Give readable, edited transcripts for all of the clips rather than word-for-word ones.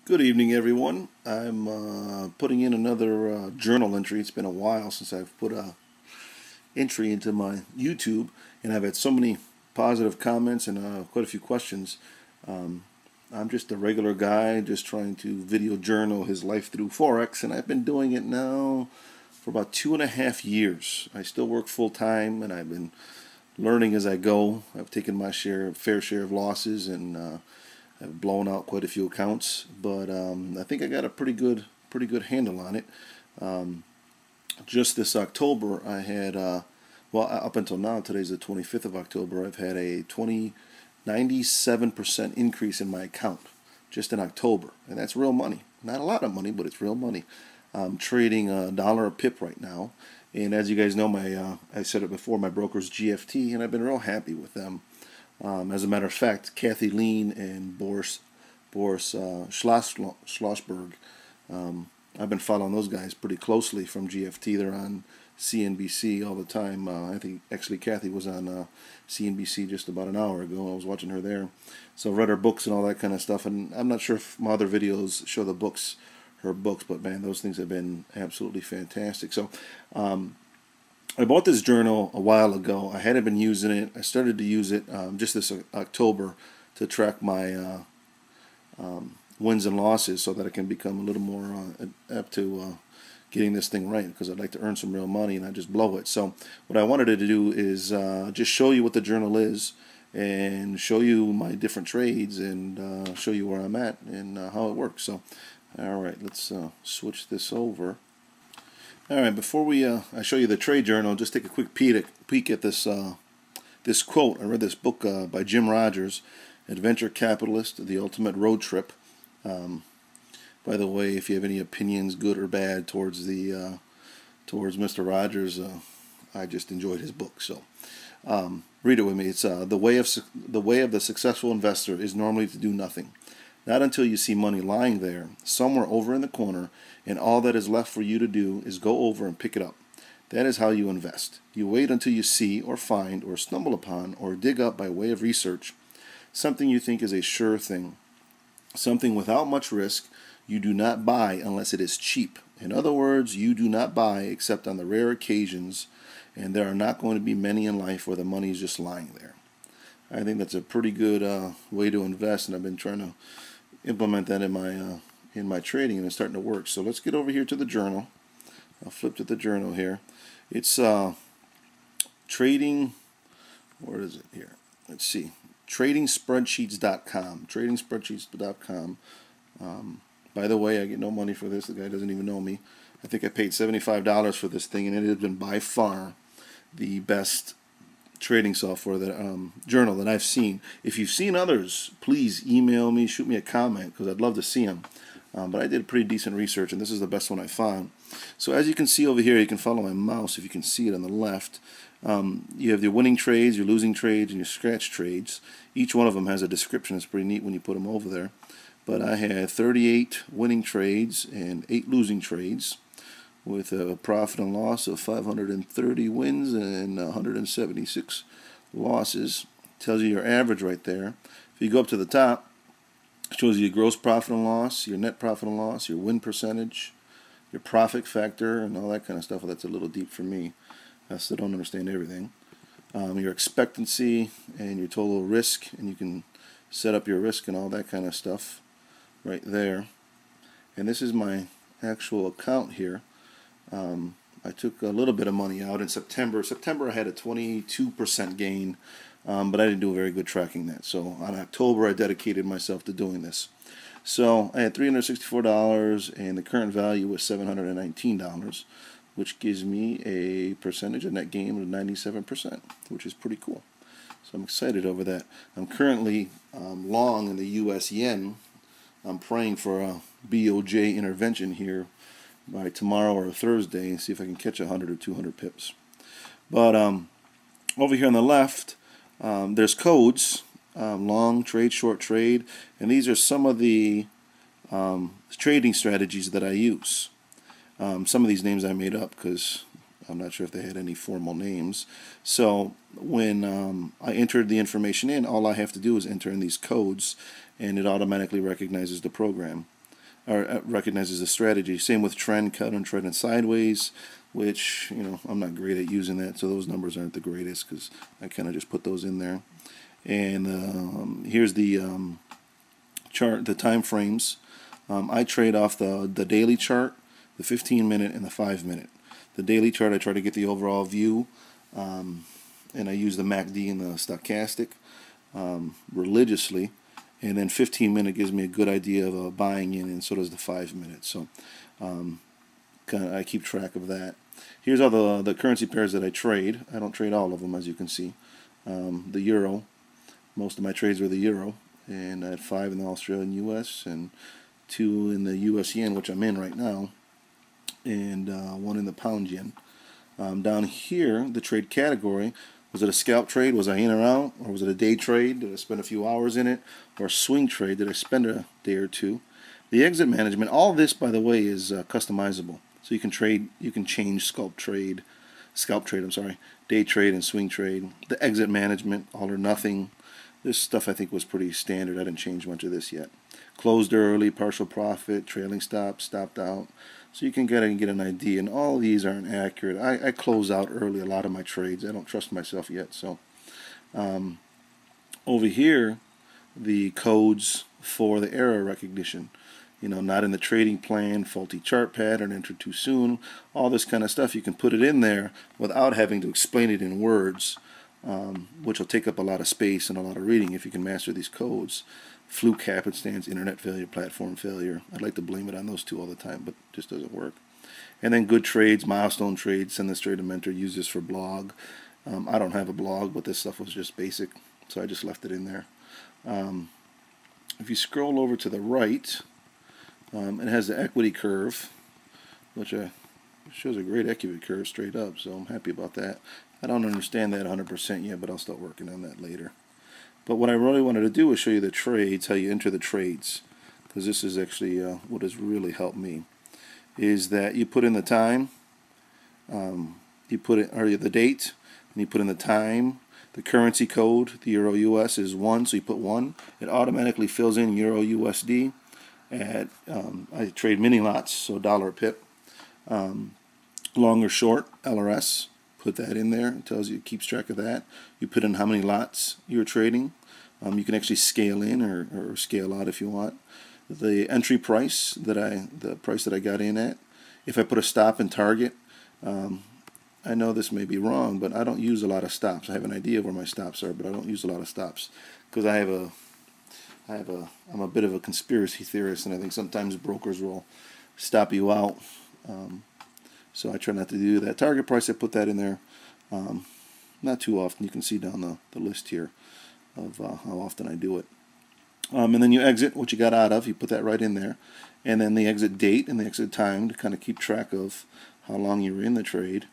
Good evening, everyone. I'm putting in another journal entry. It's been a while since I've put a entry into my YouTube, and I've had so many positive comments and quite a few questions. Um, I'm just a regular guy, just trying to video journal his life through Forex, and I've been doing it now for about 2.5 years. I still work full time, and I've been learning as I go. I've taken my fair share of losses, and I've blown out quite a few accounts, but I think I got a pretty good handle on it. Um, just this October, I had, up until now, today's the 25th of October, I've had a 97% increase in my account just in October, and that's real money. Not a lot of money, but it's real money. I'm trading $1 a pip right now, and as you guys know, I said it before, my broker's GFT, and I've been real happy with them. As a matter of fact, Kathy Lean and Boris Schlossberg, I've been following those guys pretty closely from GFT. They're on CNBC all the time. I think actually Kathy was on CNBC just about an hour ago. I was watching her there. So I read her books and all that kind of stuff. And I'm not sure if my other videos show her books, but man, those things have been absolutely fantastic. So I bought this journal a while ago. I hadn't been using it. I started to use it just this October to track my wins and losses so that I can become a little more apt to getting this thing right, because I'd like to earn some real money and not just blow it. So what I wanted to do is just show you what the journal is and show you my different trades and show you where I'm at and how it works. So all right, let's switch this over. All right, before I show you the trade journal, just take a quick peek at this this quote. I read this book by Jim Rogers, Adventure Capitalist: The Ultimate Road Trip. By the way, if you have any opinions, good or bad, towards towards Mr. Rogers, I just enjoyed his book. So read it with me. It's the way of the successful investor is normally to do nothing. Not until you see money lying there, somewhere over in the corner, and all that is left for you to do is go over and pick it up. That is how you invest. You wait until you see or find or stumble upon or dig up by way of research something you think is a sure thing, something without much risk. You do not buy unless it is cheap. In other words, you do not buy except on the rare occasions, and there are not going to be many in life where the money is just lying there. I think that's a pretty good way to invest, and I've been trying to implement that in my trading, and it's starting to work. So let's get over here to the journal. I'll flip to the journal here. It's trading. Where is it here? Let's see. TradingSpreadsheets.com. TradingSpreadsheets.com. By the way, I get no money for this. The guy doesn't even know me. I think I paid $75 for this thing, and it has been by far the best trading software journal that I've seen. If you've seen others, please email me, shoot me a comment, because I'd love to see them. But I did pretty decent research, and this is the best one I found. So as you can see over here, you can follow my mouse if you can see it on the left. You have your winning trades, your losing trades, and your scratch trades. Each one of them has a description. It's pretty neat when you put them over there. But I had 38 winning trades and 8 losing trades, with a profit and loss of 530 wins and 176 losses. Tells you your average right there. If you go up to the top, it shows you your gross profit and loss, your net profit and loss, your win percentage, your profit factor, and all that kind of stuff. Well, that's a little deep for me. I still don't understand everything. Your expectancy and your total risk, and you can set up your risk and all that kind of stuff right there. And this is my actual account here. I took a little bit of money out in September. September I had a 22% gain, but I didn't do a very good tracking that. So on October I dedicated myself to doing this. So I had $364, and the current value was $719, which gives me a percentage of net gain of 97%, which is pretty cool. So I'm excited over that. I'm currently long in the U.S. yen. I'm praying for a BOJ intervention here by tomorrow or Thursday and see if I can catch 100 or 200 pips. But over here on the left, there's codes, long trade, short trade, and these are some of the trading strategies that I use. Some of these names I made up because I'm not sure if they had any formal names. So when I entered the information in, all I have to do is enter in these codes, and it automatically recognizes the program. or recognizes the strategy. Same with trend, cut, and trend and sideways, which, you know, I'm not great at using that, so those numbers aren't the greatest because I kind of just put those in there. And here's the chart, the time frames. I trade off the daily chart, the 15-minute, and the 5-minute. The daily chart, I try to get the overall view, and I use the MACD and the stochastic religiously. And then 15-minute gives me a good idea of buying in, and so does the 5-minute. So I keep track of that. Here's all the currency pairs that I trade. I don't trade all of them, as you can see. The euro, most of my trades are the euro, and I had 5 in the Australian US and 2 in the US yen, which I'm in right now, and 1 in the pound yen. Down here, the trade category, was it a scalp trade? Was I in or out? Or was it a day trade? Did I spend a few hours in it? Or a swing trade? Did I spend a day or two? The exit management, all this, by the way, is customizable. So you can trade, you can change scalp trade, day trade and swing trade. The exit management, all or nothing. This stuff I think was pretty standard. I didn't change much of this yet. Closed early, partial profit, trailing stop, stopped out. So you can get an idea. And all these aren't accurate. I close out early a lot of my trades. I don't trust myself yet. So over here, the codes for the error recognition. You know, not in the trading plan, faulty chart pattern, entered too soon, all this kind of stuff. You can put it in there without having to explain it in words, which will take up a lot of space and a lot of reading if you can master these codes. Fluke happenstance, internet failure, platform failure. I'd like to blame it on those two all the time, but it just doesn't work. And then good trades, milestone trades, send this trade to mentor, use this for blog. I don't have a blog, but this stuff was just basic, so I just left it in there. If you scroll over to the right, it has the equity curve, which shows a great equity curve straight up, so I'm happy about that. I don't understand that 100% yet, but I'll start working on that later. But what I really wanted to do was show you the trades, how you enter the trades, because this is actually what has really helped me, is that you put in the time, you put in, or the date, and you put in the time. The currency code, the Euro US is 1, so you put 1. It automatically fills in Euro USD. I trade mini lots, so $1 a pip. Long or short, LRS, put that in there. It tells you, it keeps track of that. You put in how many lots you're trading. You can actually scale in or scale out if you want. The entry price the price that I got in at. If I put a stop and target, I know this may be wrong, but I don't use a lot of stops. I have an idea of where my stops are, but I don't use a lot of stops because I'm a bit of a conspiracy theorist, and I think sometimes brokers will stop you out. So I try not to do that. Target price, I put that in there. Not too often. You can see down the list here of how often I do it. And then you exit what you got out of. You put that right in there. And then the exit date and the exit time to kind of keep track of how long you were in the trade.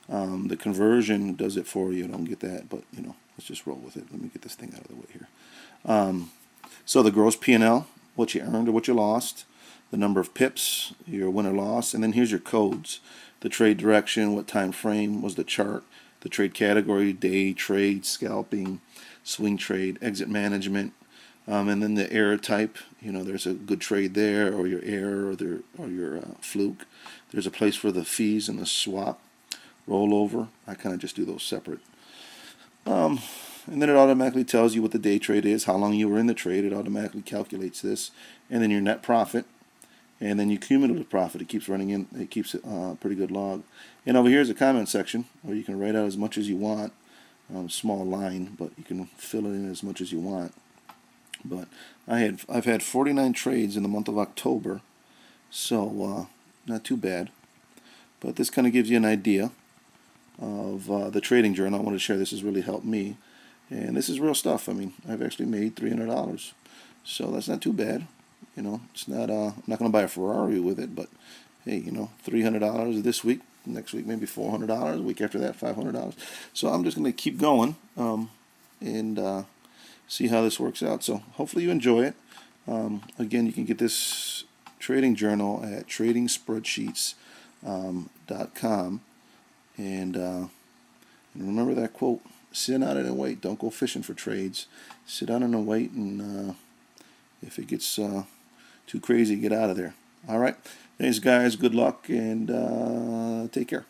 The conversion does it for you. I don't get that, but you know, let's just roll with it. Let me get this thing out of the way here. So the gross P&L, what you earned or what you lost, the number of pips, your win or loss, and then here's your codes. The trade direction, what time frame was the chart, the trade category, day trade, scalping, swing trade, exit management, and then the error type. You know, there's a good trade there, or your error, or your fluke. There's a place for the fees and the swap, rollover. I kind of just do those separate. And then it automatically tells you what the day trade is, how long you were in the trade. It automatically calculates this, and then your net profit, and then your cumulative profit. It keeps running in. It keeps a pretty good log. And over here is a comment section where you can write out as much as you want. Small line, but you can fill it in as much as you want. But I've had 49 trades in the month of October, so not too bad. But this kind of gives you an idea of the trading journal. I want to share this has really helped me. And this is real stuff. I mean, I've actually made $300, so that's not too bad. You know, it's not. I'm not going to buy a Ferrari with it, but hey, you know, $300 this week. Next week maybe $400. Week after that $500. So I'm just going to keep going and see how this works out. So hopefully you enjoy it. Again, you can get this trading journal at tradingspreadsheets.com, and remember that quote. Sit on it and wait. Don't go fishing for trades. Sit on it and wait, and if it gets too crazy, get out of there. All right. Thanks, guys. Good luck, and take care.